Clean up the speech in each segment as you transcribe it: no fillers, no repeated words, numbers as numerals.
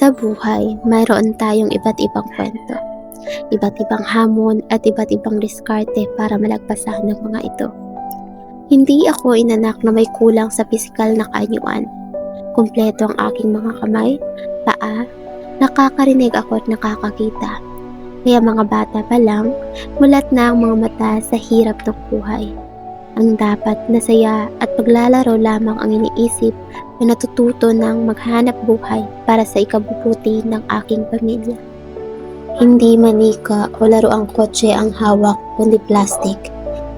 Sa buhay, mayroon tayong iba't ibang kwento, iba't ibang hamon at iba't ibang diskarte para malagpasan ng mga ito. Hindi ako inanak na may kulang sa pisikal na kaanyuan. Kumpleto ang aking mga kamay, paa, nakakarinig ako at nakakakita. Kaya mga bata pa lang, mulat na ang mga mata sa hirap ng buhay. Ang dapat na saya at paglalaro lamang ang iniisip na natututo ng maghanap buhay para sa ikabubuti ng aking pamilya. Hindi manika o laruang kotse ang hawak kundi plastic.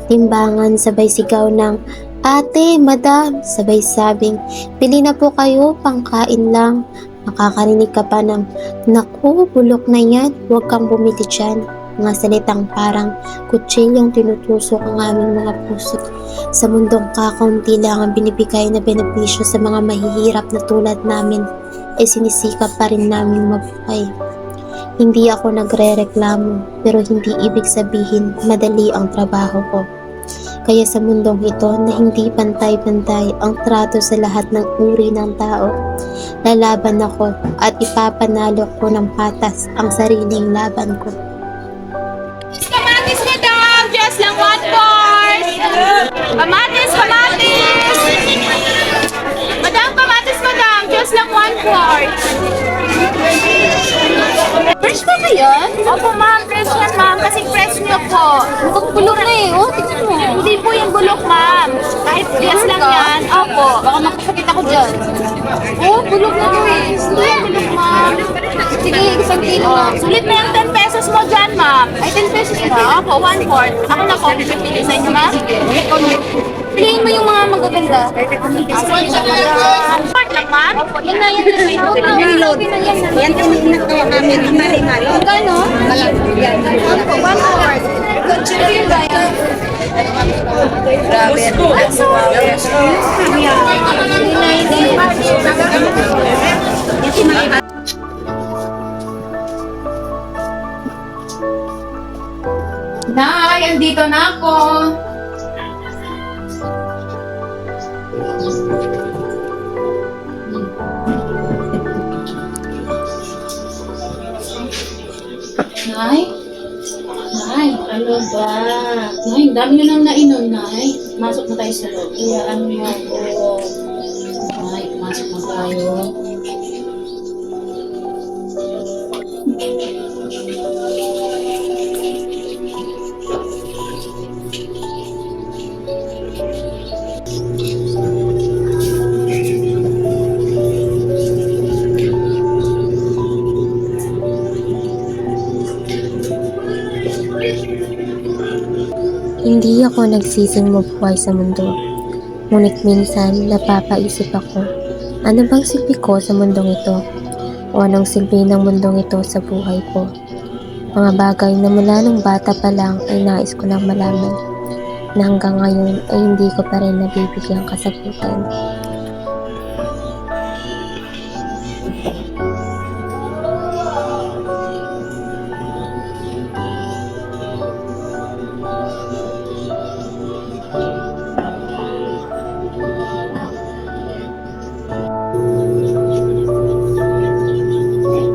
Timbangan sabay sigaw ng, "Ate, madam," sabay sabing, "Pili na po kayo, pangkain lang." Makakarinig ka pa ng, "Naku, bulok na yan, huwag kang bumili dyan." Mga salitang parang kutsilyong tinutusok ang aming mga puso. Sa mundong kakaunti lang ang binibigay na benepisyo sa mga mahihirap na tulad namin, ay sinisikap pa rin namin mabuhay. Hindi ako nagre-reklamo, pero hindi ibig sabihin madali ang trabaho ko. Kaya sa mundong ito na hindi pantay-pantay ang trato sa lahat ng uri ng tao, lalaban ako at ipapanalo ko ng patas ang sariling laban ko. Kamatis madam! Just lang 1 quart! Kamatis! Kamatis! Madam, kamatis madam! Just lang 1 quart! Fresh ba ba yan? Opo ma'am, fresh yan ma'am. Kasi fresh nyo po. Mukhang bulok na eh. Oh, tignan mo. Hindi po yung bulok ma'am. Kahit just lang yan. Opo. Baka makasakit ako dyan. Oh, bulok na to eh. Hindi yung bulok ma'am. Sige, isang kilo ma'am. Sulit na yung 10 pesos mo dyan ma'am. Ay, 10 pesos ba? Opo, 1 quart. Ako na ko, pipili sa inyo ma'am. Piliin mo yung mga magaganda. Quart lang ma'am? Yan na yan. Yung load. Yan ang inak kaya namin mari-mari. Magkano? Ano po? 1 quart. Grabe. Nay, andito na ako. Nay? Nay, ano ba? Nay, dami na nang nainom, Nay. Masok na tayo sa loob. Kaya ano nga po. Nay, masok na tayo. Hindi ako nagsising mabuhay sa mundo. Ngunit minsan napapaisip ako, ano bang silbi ko sa mundong ito? O anong silbi ng mundong ito sa buhay ko? Mga bagay na mula nung bata pa lang ay nais ko nang malaman, na hanggang ngayon ay hindi ko pa rin nabibigyang kasagutan.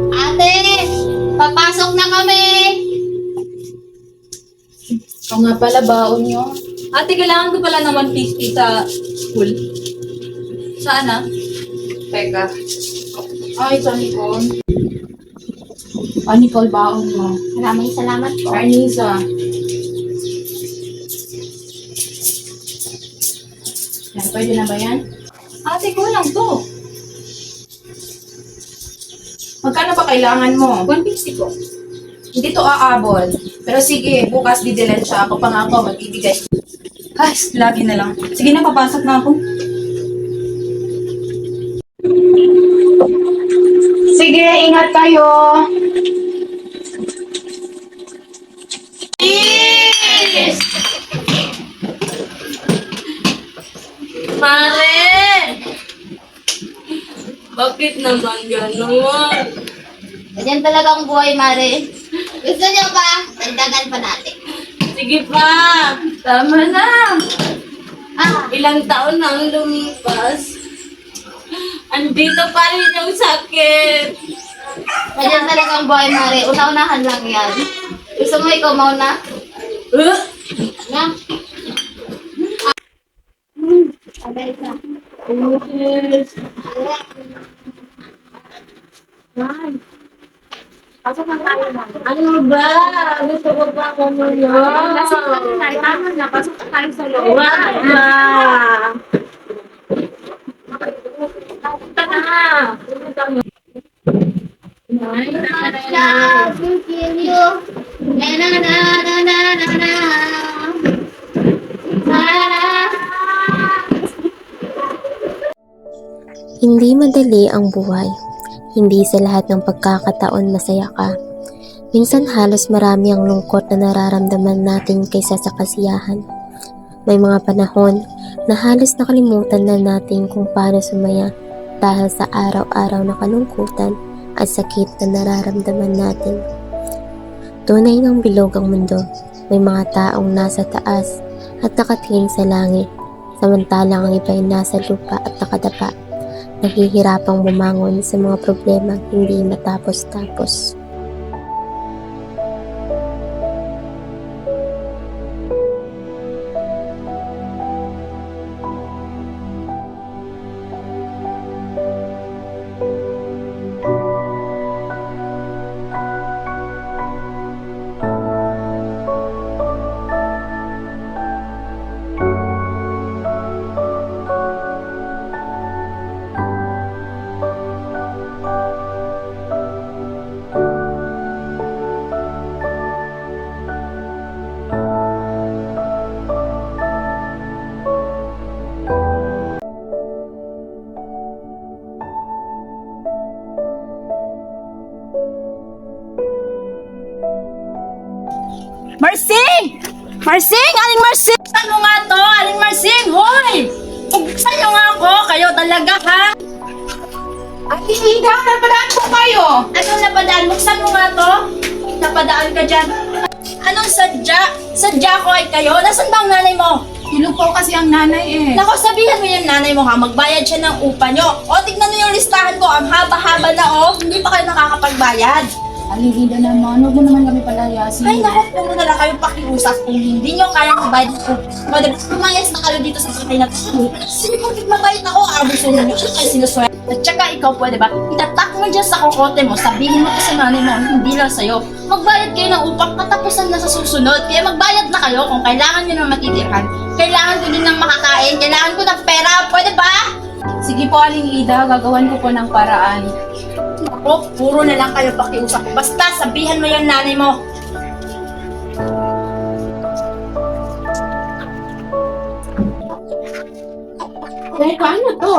Ate! Papasok na kami! O nga pala, baon nyo. Ate, kailangan ko pala ng 150 sa school. Saan na? Teka. Ay, sa Nicole. Nicole, baon mo. Maraming salamat po. Arnisa. Yan, pwede na ba yan? Ate, kulang to. Magkano pa kailangan mo? 150 po. Hindi to aabol. Pero sige, bukas didilan siya. Ako pa nga ako, magbibigay. Ay, lagi na lang. Sige na, papasok na ako. Sige, ingat kayo. Mare! Bakit naman gano'n? Ganyan talaga ang buhay, Mare. Gusto niyo ba? Dagdagan pa natin. Sige pa! Tama na! Ah, Ilang taon na ang lumipas. Andito pa rin yung sakit. Ganyan talaga ang buhay, Mare. Una-unahan lang yan. Gusto mo ikaw mauna? Na? Abay ka. Ano ba? Gusto ko pa kumulo. Lasing ka na, tama na. Pasok ka tayo sa loob. Wag na. Punta na. Love to kill you. Na na na na na na na. Hindi madali ang buhay. Hindi sa lahat ng pagkakataon masaya ka. Minsan halos marami ang lungkot na nararamdaman natin kaysa sa kasiyahan. May mga panahon na halos nakalimutan na natin kung paano sumaya dahil sa araw-araw na kalungkutan at sakit na nararamdaman natin. Tunay ng bilog ang mundo. May mga taong nasa taas at nakatingin sa langit, samantalang ang iba ay nasa lupa at nakadapa, naghihirapang bumangon sa mga problema hindi matapos-tapos. Marsing! Marsing! Aling Marsing! Buksan mo nga to! Aling Marsing! Hoy! Buksan nyo nga ako! Kayo talaga, ha? Ate Ida, napadaan po kayo. Anong napadaan? Buksan mo nga to! Napadaan ka dyan. Anong sadya? Sadya ko ay kayo? Nasaan ba ang nanay mo? Tulog po kasi ang nanay eh. Nako, sabihan mo yung nanay mo ha, magbayad siya ng upa nyo. O, tignan mo yung listahan ko, ang haba-haba na hindi pa kayo nakakapagbayad. Aling Ida naman, huwag mo naman kami palayasin. Ay, naku, puno na lang kayong pakiusap kung hindi nyo kayang mabayad ko. Lumayas na kayo dito sa sakay na ito. Sige, kung mabayad ako, abuso nyo. Ano kayo sinuswerte? At saka ikaw pwede ba? Itatak mo dyan sa kokote mo, sabihin mo to sa nanay mo, hindi lang sa'yo. Magbayad kayo ng upang katapusan na sa susunod. Kaya magbayad na kayo kung kailangan nyo ng matitirhan. Kailangan ko din ng makakain, kailangan ko ng pera, pwede ba? Sige po, Aling Ida, gagawan ko po ng paraan. Ako, puro na lang kayo pakiusap. Basta sabihan mo yung nanay mo. Teka, ano to?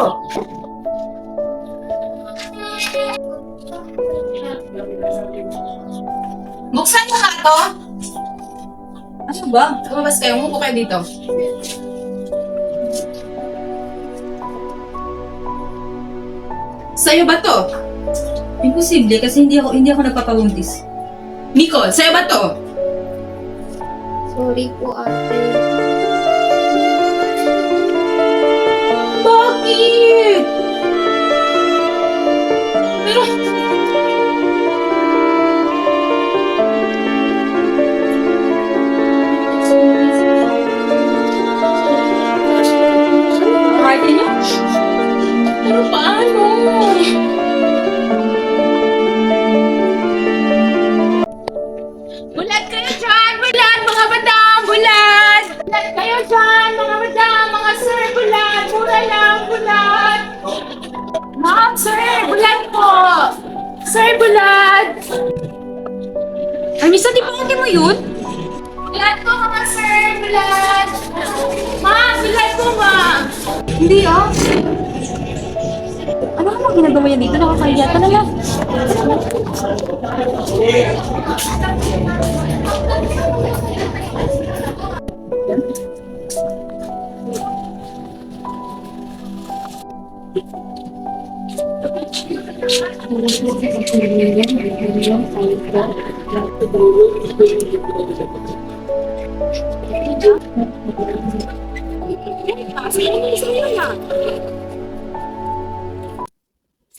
Buksan mo nga to. Ano ba? Lumabas kayo, umupo kayo dito. Sa'yo ba to? Imposible kasi hindi ako nagpapabuntis. Nicole, sa'yo ba to? Sorry po, ate. Bakit? Pero... Ate niyo? Pero paano? Bulat kayo dyan! Bulat! Mga madam! Bulat! Bulat kayo dyan! Mga madam! Mga sir! Bulat! Mura lang! Bulat! Ma'am! Sir! Bulat po! Sir! Bulat! Ay, misa, di ba ate mo yun? Bulat po mga sir! Bulat! Ma'am! Bulat po ma'am! Hindi ah! Ano ka ginagawa yan dito? Nakakahiya ka na lang.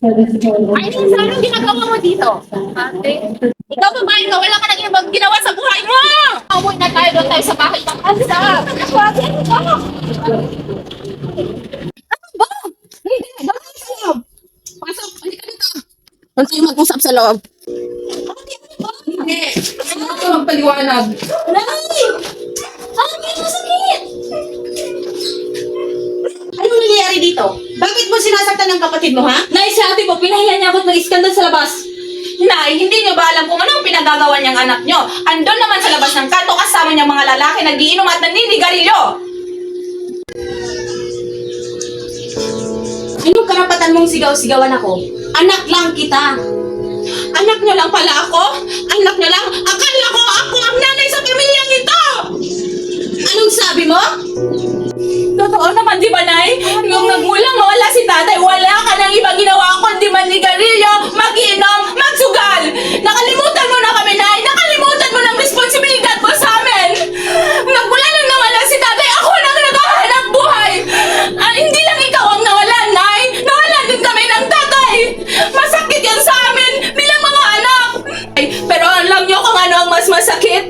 Ay, Lisa, anong ginagawa mo dito? Ate? Ikaw babae ka, wala ka nang ibang ginawa sa buhay mo! Umuwi na tayo doon tayo sa bahay ng Alsa. Ate, ano ba? Ano ba? Hindi, bakit sa loob? Pasok, halika dito. Huwag tayo mag-usap sa loob. Hindi. Ano ka magpaliwanag? Nay! Ang sakit! Anong nangyayari dito? Bakit mo sinasaktan ng kapatid mo, ha? Nay, si ate po, pinahiya niya ako at nag-iskandal sa labas. Nay, hindi nyo ba alam kung anong pinagagawa niyang anak nyo? Andun naman sa labas ng kanto kasama niyang mga lalaki nagiinom at naninigarilyo. Anong karapatan mong sigaw-sigawan ako? Anak lang kita. Anak nyo lang pala ako? Anak nyo lang? Akala ko ako ang nanay sa pamilyang ito! Anong sabi mo? Totoo naman, di ba, Nay? Nung nagmulang mawala si tatay, wala ka nang ibang ginawa kundi manigarilyo, mag-inom, magsugal! Nakalimutan mo na kami, Nay! Nakalimutan mo ng responsibilidad mo sa amin! Nagmula nang nawala si tatay, ako nang naghahanap buhay! Hindi lang ikaw ang nawalan, Nay! Nawalan din kami ng tatay! Masakit yan sa amin bilang mga anak! Pero alam nyo kung ano ang mas masakit?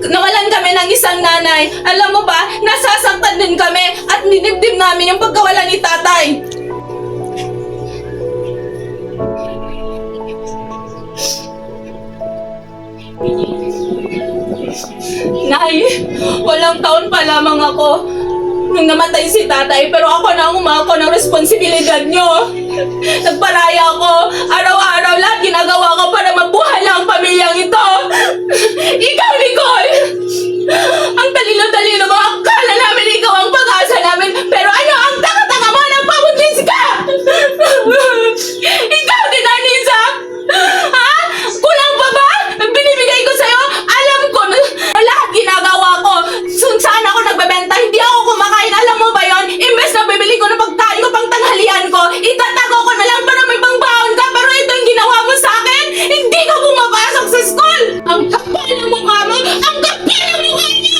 Nawalan kami ng isang nanay. Alam mo ba, nasasaktan din kami at ninibdib namin yung pagkawala ni tatay. Nay, walang taon pa lamang ako nung namatay si tatay, pero ako na ang umako ng responsibilidad nyo. Nagparaya ako. Araw-araw lahat ginagawa ko para mabuhay lang ang pamilyang ito. Ikaw, Nicole! Ang talino-talino mo, akala namin ikaw ang pag-asa namin, pero ano ang tanga-tanga mo, nagpabuntis ka! Ikaw din, Anisa! Ha? Kulang pa ba? Binibigay ko sa'yo, alam ko na lahat ginagawa ko. Saan ako nagbebenta, hindi ako kumakain, alam mo ba yon? Imbes na bibili ko ng pagkain ko pang tanghalian ko, itatago ko na lang para may pangbaon ka, pero ito yung ginawa mo sa akin, hindi ka pumapasok sa school! Ang kapal ng mukha mo! Ang kapal ng mukha niyo!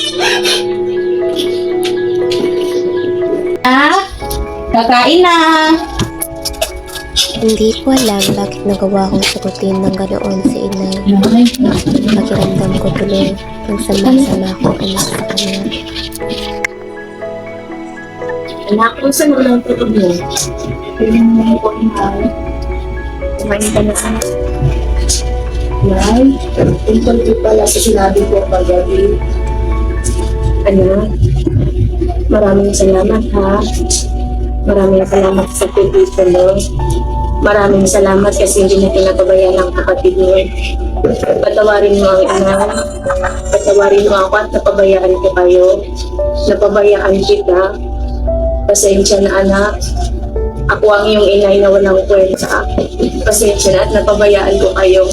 Kakain na! Hindi ko alam bakit nagawa kong sagutin ng ganoon si inay. Pakiramdam ko tuloy ang sama-sama kong anak sa kanya. Anak, kung saan mo lang tutog mo? Piling mo ko mahal. Kumain ka na ka. Nay, tungkol ko pala sa sinabi ko paggabi. Anak, maraming salamat ha. Maraming salamat sa pagtitulong. Maraming salamat kasi hindi mo pinapabayaan ang kapatid mo. Patawarin mo ang ina. Patawarin mo ako at napabayaan ko kayo. Napabayaan kita. Pasensya na anak. Ako ang iyong inay na walang kwenta. Pasensya na at napabayaan ko kayo.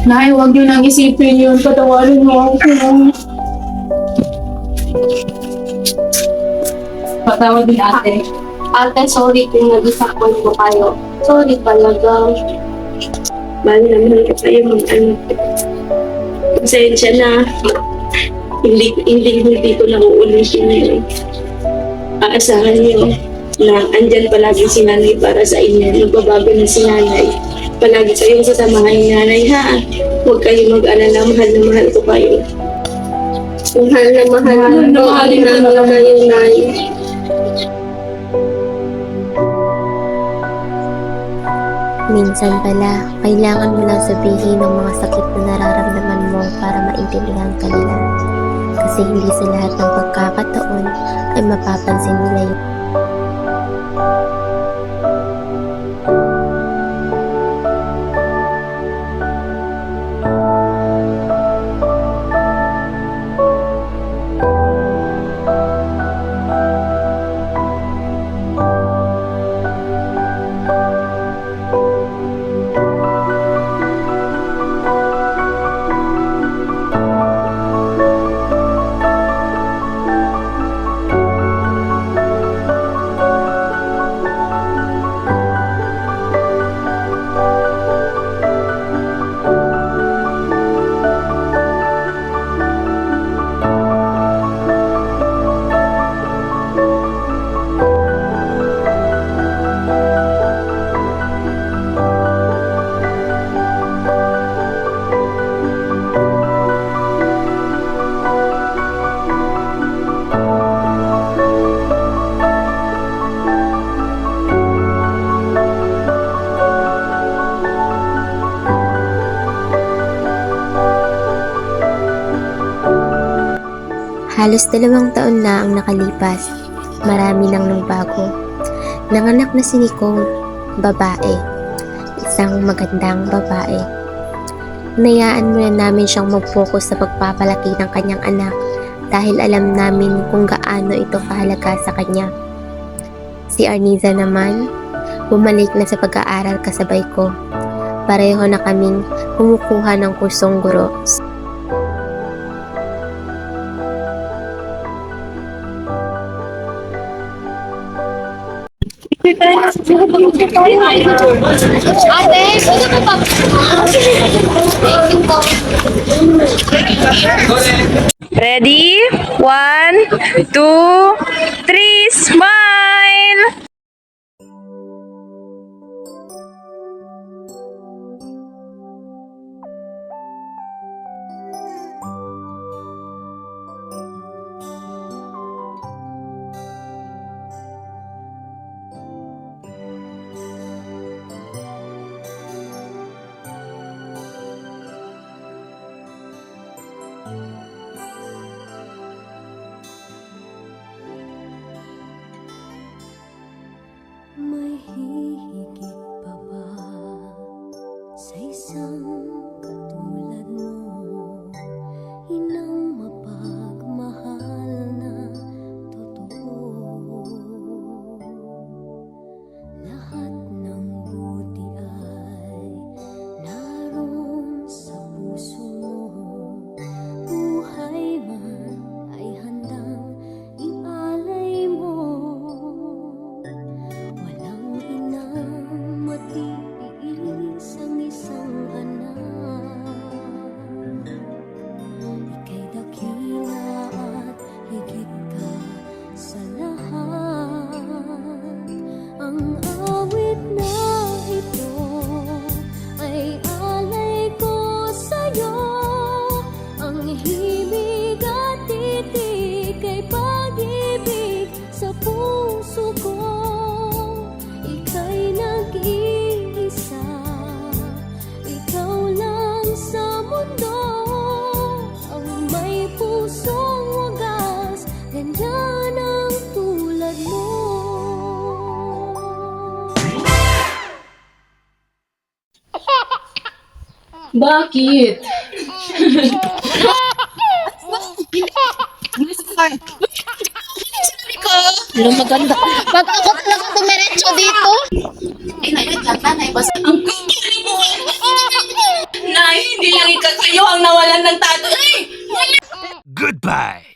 Nay, huwag niyo nang isipin yun. Patawarin mo ako. Patawad din ate. Ate, sorry kung nag-disappoint ko kayo. Sorry talaga. Mahal na mahal ko kayo mag-anak. Pasensya na. Hindi ko na uulitin yun. Aasahan niyo na andyan palagi si nanay para sa inyo. Nagbabago na si nanay. Palagi kayong sasamahan ni nanay ha. Huwag kayong mag-alala. Mahal na mahal ko kayo. Mahal na mahal ko kayo, nay. Minsan pala, kailangan mo lang sabihin ng mga sakit na nararamdaman mo para maintindihan ka nila. Kasi hindi sa lahat ng pagkakataon ay mapapansin nila yun. Halos 2 taon na ang nakalipas. Marami nang nagbago. Nanganak na si Nicole, babae. Isang magandang babae. Hinayaan muna namin siyang mag-focus sa pagpapalaki ng kanyang anak dahil alam namin kung gaano ito kahalaga sa kanya. Si Arniza naman, bumalik na sa pag-aaral kasabay ko. Pareho na kaming kumukuha ng kursong guro. Ate, pwede po ba? Thank you po. Ready? 1, 2, 3, smile! May hihigit pa ba sa isang katulad mo? Inang mapagmahal na totoo. Lahat ng buti ay naroon sa puso mo. Buhay man ay handang ialay mo. Walang inang matiis ang isang anak. Ika'y dakila at higit ka sa lahat. Ang awit na ito ay alay ko sa'yo. Ang himig at titik ay pag-ibig sa puso ko. Ika'y nag-iisa, ikaw lang sa mundo. Ang may pusong wagas, ganyan ang tulad mo. Bakit? Pero maganda. Pag ako talaga dumiretso dito. Ay, wait lang, nanay. Basta Nay, hindi lang ikaw kayo ang nawalan ng tato. Ay! Goodbye.